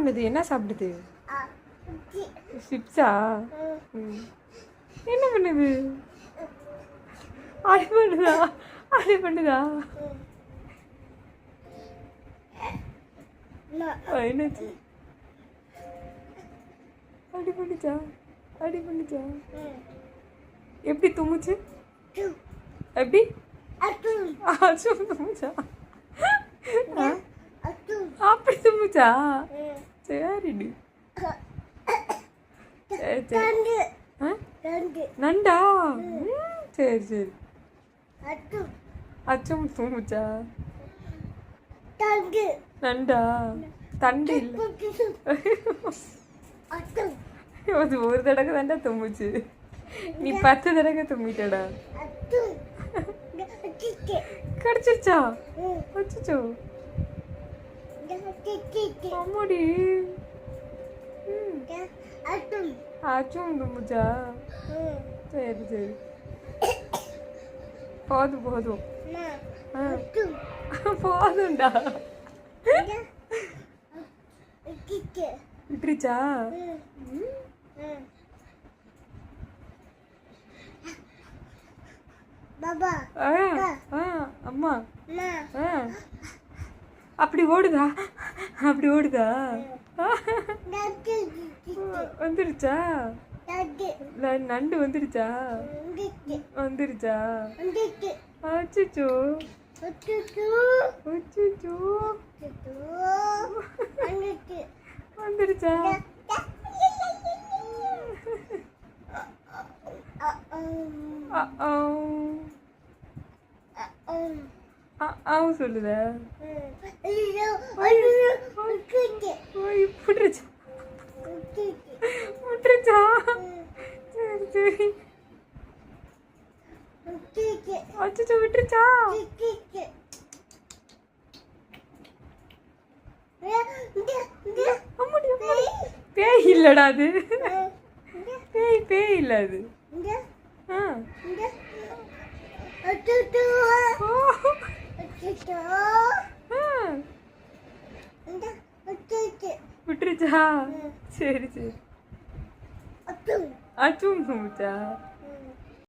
பண்ணுது? என்ன சாப்பிடுது? சிப்ஸா? என்ன பண்ணுது? அடி பண்ணுதா? அடி பண்ணுதா? என்னாச்சு? அடி பண்ணுச்சா? அடி பண்ணுச்சா? எப்படி தும்முச்சு? எப்படி அச்சும் தும்முச்சா? அப்படி தும்முச்சா? சரிடி. சரி சரி. நண்டா? சரி சரி. அச்சும் தும்முச்சா? நண்டா? தண்டு இல்லை. அது ஒரு தடவை தாண்டா தும்முச்சு. நீ 10 தடவை தும்மிட்டடா. கடிச்சிருச்சா? அச்சோ அம்மாடி. அச்சும் தும்முச்சா? சரி சரி. போதும் போதும். போதும்டா. விட்டுருச்சா? அம்மா அப்படி ஓடுதா? அப்படி ஓடுதா? வந்துருச்சா? நண்டு வந்துருச்சா? வந்துருச்சா? அச்சோ அச்சோ வந்துருச்சா? சொல்லுத விட்டுருச்சா? விட்டுருச்சா? சரி சரி. அச்சோ விட்டுருச்சா? பேய் இல்லடா அது. பேய் இல்ல அது. விட்டுருச்சா? சரி சரி. அச்சும் தும்முச்சா?